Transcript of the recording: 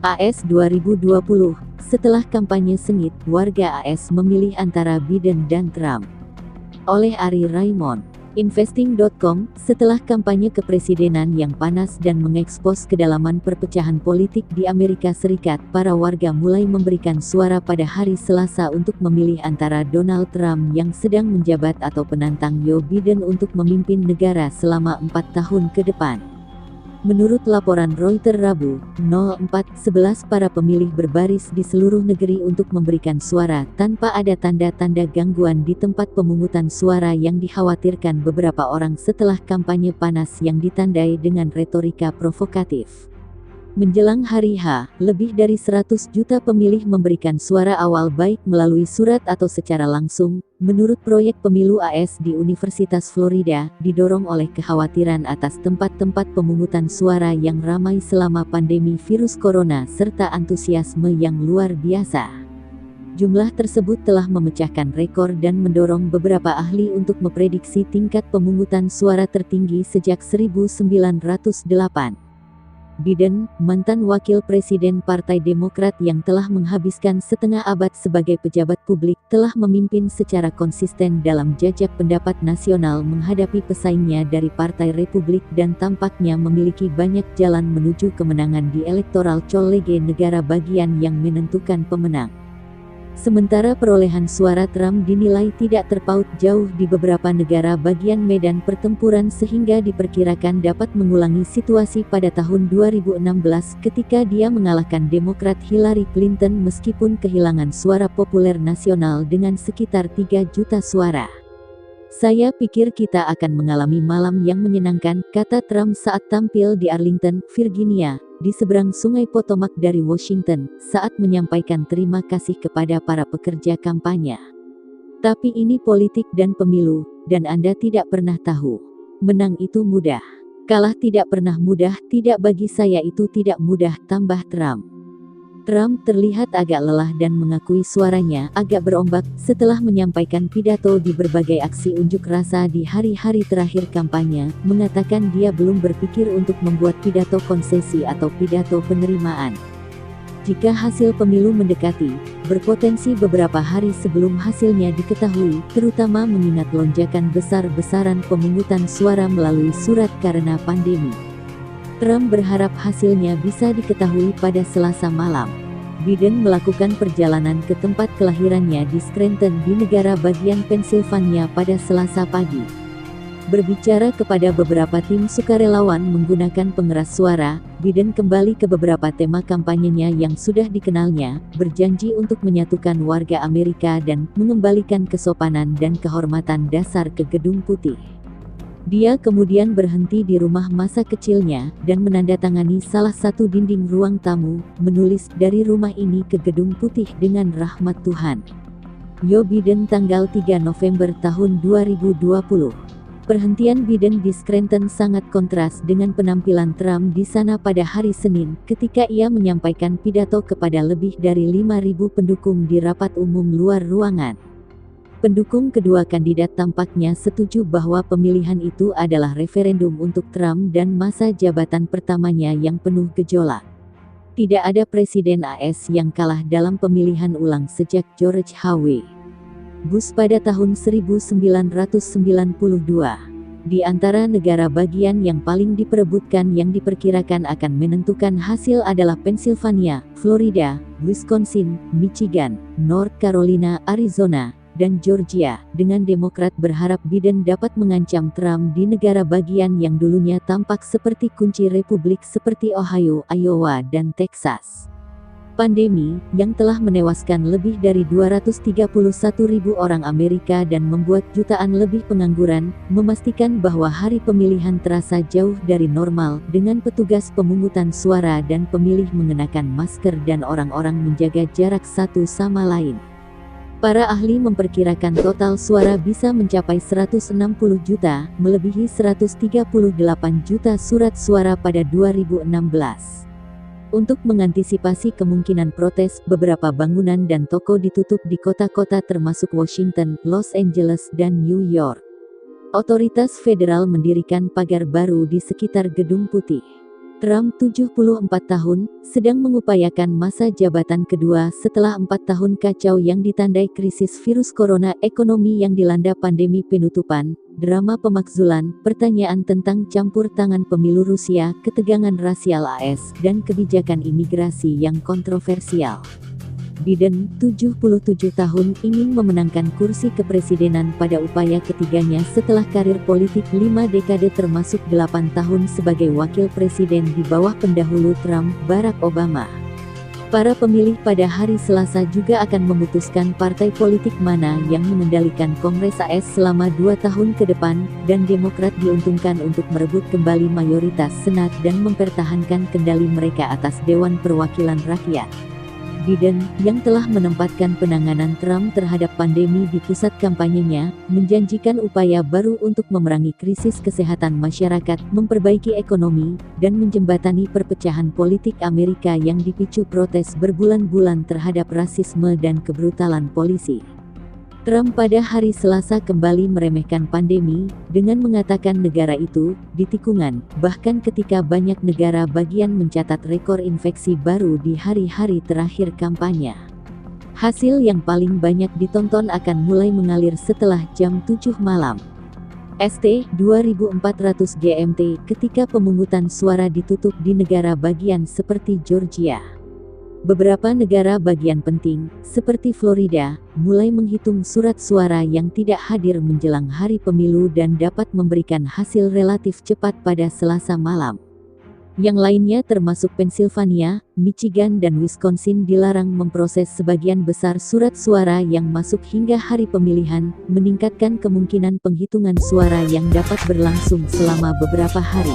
AS 2020, setelah kampanye sengit, warga AS memilih antara Biden dan Trump. Oleh Ari Raymond, Investing.com, setelah kampanye kepresidenan yang panas dan mengekspos kedalaman perpecahan politik di Amerika Serikat, para warga mulai memberikan suara pada hari Selasa untuk memilih antara Donald Trump yang sedang menjabat atau penantang Joe Biden untuk memimpin negara selama 4 tahun ke depan. Menurut laporan Reuters Rabu, 04.11 para pemilih berbaris di seluruh negeri untuk memberikan suara tanpa ada tanda-tanda gangguan di tempat pemungutan suara yang dikhawatirkan beberapa orang setelah kampanye panas yang ditandai dengan retorika provokatif. Menjelang hari H, lebih dari 100 juta pemilih memberikan suara awal baik melalui surat atau secara langsung, menurut proyek pemilu AS di Universitas Florida, didorong oleh kekhawatiran atas tempat-tempat pemungutan suara yang ramai selama pandemi virus corona serta antusiasme yang luar biasa. Jumlah tersebut telah memecahkan rekor dan mendorong beberapa ahli untuk memprediksi tingkat pemungutan suara tertinggi sejak 1908. Biden, mantan wakil presiden Partai Demokrat yang telah menghabiskan setengah abad sebagai pejabat publik, telah memimpin secara konsisten dalam jajak pendapat nasional menghadapi pesaingnya dari Partai Republik dan tampaknya memiliki banyak jalan menuju kemenangan di Electoral College negara bagian yang menentukan pemenang. Sementara perolehan suara Trump dinilai tidak terpaut jauh di beberapa negara bagian medan pertempuran sehingga diperkirakan dapat mengulangi situasi pada tahun 2016 ketika dia mengalahkan Demokrat Hillary Clinton meskipun kehilangan suara populer nasional dengan sekitar 3 juta suara. "Saya pikir kita akan mengalami malam yang menyenangkan," kata Trump saat tampil di Arlington, Virginia, di seberang Sungai Potomac dari Washington, saat menyampaikan terima kasih kepada para pekerja kampanye. "Tapi ini politik dan pemilu, dan Anda tidak pernah tahu. Menang itu mudah. Kalah tidak pernah mudah, tidak bagi saya itu tidak mudah," tambah Trump. Trump terlihat agak lelah dan mengakui suaranya agak berombak setelah menyampaikan pidato di berbagai aksi unjuk rasa di hari-hari terakhir kampanye, mengatakan dia belum berpikir untuk membuat pidato konsesi atau pidato penerimaan. Jika hasil pemilu mendekati, berpotensi beberapa hari sebelum hasilnya diketahui, terutama mengingat lonjakan besar-besaran pemungutan suara melalui surat karena pandemi. Trump berharap hasilnya bisa diketahui pada Selasa malam. Biden melakukan perjalanan ke tempat kelahirannya di Scranton di negara bagian Pennsylvania pada Selasa pagi. Berbicara kepada beberapa tim sukarelawan menggunakan pengeras suara, Biden kembali ke beberapa tema kampanyenya yang sudah dikenalnya, berjanji untuk menyatukan warga Amerika dan mengembalikan kesopanan dan kehormatan dasar ke Gedung Putih. Dia kemudian berhenti di rumah masa kecilnya, dan menandatangani salah satu dinding ruang tamu, menulis, "Dari rumah ini ke Gedung Putih dengan rahmat Tuhan. Joe Biden tanggal 3 November tahun 2020. Perhentian Biden di Scranton sangat kontras dengan penampilan Trump di sana pada hari Senin, ketika ia menyampaikan pidato kepada lebih dari 5.000 pendukung di rapat umum luar ruangan. Pendukung kedua kandidat tampaknya setuju bahwa pemilihan itu adalah referendum untuk Trump dan masa jabatan pertamanya yang penuh gejolak. Tidak ada presiden AS yang kalah dalam pemilihan ulang sejak George H.W. Bush pada tahun 1992. Di antara negara bagian yang paling diperebutkan yang diperkirakan akan menentukan hasil adalah Pennsylvania, Florida, Wisconsin, Michigan, North Carolina, Arizona, dan Georgia, dengan Demokrat berharap Biden dapat mengancam Trump di negara bagian yang dulunya tampak seperti kunci Republik seperti Ohio, Iowa, dan Texas. Pandemi, yang telah menewaskan lebih dari 231.000 orang Amerika dan membuat jutaan lebih pengangguran, memastikan bahwa hari pemilihan terasa jauh dari normal, dengan petugas pemungutan suara dan pemilih mengenakan masker dan orang-orang menjaga jarak satu sama lain. Para ahli memperkirakan total suara bisa mencapai 160 juta, melebihi 138 juta surat suara pada 2016. Untuk mengantisipasi kemungkinan protes, beberapa bangunan dan toko ditutup di kota-kota termasuk Washington, Los Angeles, dan New York. Otoritas federal mendirikan pagar baru di sekitar Gedung Putih. Trump 74 tahun, sedang mengupayakan masa jabatan kedua setelah 4 tahun kacau yang ditandai krisis virus corona, ekonomi yang dilanda pandemi, penutupan, drama pemakzulan, pertanyaan tentang campur tangan pemilu Rusia, ketegangan rasial AS, dan kebijakan imigrasi yang kontroversial. Biden, 77 tahun, ingin memenangkan kursi kepresidenan pada upaya ketiganya setelah karir politik 5 dekade termasuk 8 tahun sebagai wakil presiden di bawah pendahulu Trump, Barack Obama. Para pemilih pada hari Selasa juga akan memutuskan partai politik mana yang mengendalikan Kongres AS selama 2 tahun ke depan, dan Demokrat diuntungkan untuk merebut kembali mayoritas Senat dan mempertahankan kendali mereka atas Dewan Perwakilan Rakyat. Biden, yang telah menempatkan penanganan Trump terhadap pandemi di pusat kampanyenya, menjanjikan upaya baru untuk memerangi krisis kesehatan masyarakat, memperbaiki ekonomi, dan menjembatani perpecahan politik Amerika yang dipicu protes berbulan-bulan terhadap rasisme dan kebrutalan polisi. Trump pada hari Selasa kembali meremehkan pandemi, dengan mengatakan negara itu di tikungan, bahkan ketika banyak negara bagian mencatat rekor infeksi baru di hari-hari terakhir kampanye. Hasil yang paling banyak ditonton akan mulai mengalir setelah jam 7 malam. ST 2400 GMT ketika pemungutan suara ditutup di negara bagian seperti Georgia. Beberapa negara bagian penting, seperti Florida, mulai menghitung surat suara yang tidak hadir menjelang hari pemilu dan dapat memberikan hasil relatif cepat pada Selasa malam. Yang lainnya termasuk Pennsylvania, Michigan dan Wisconsin dilarang memproses sebagian besar surat suara yang masuk hingga hari pemilihan, meningkatkan kemungkinan penghitungan suara yang dapat berlangsung selama beberapa hari.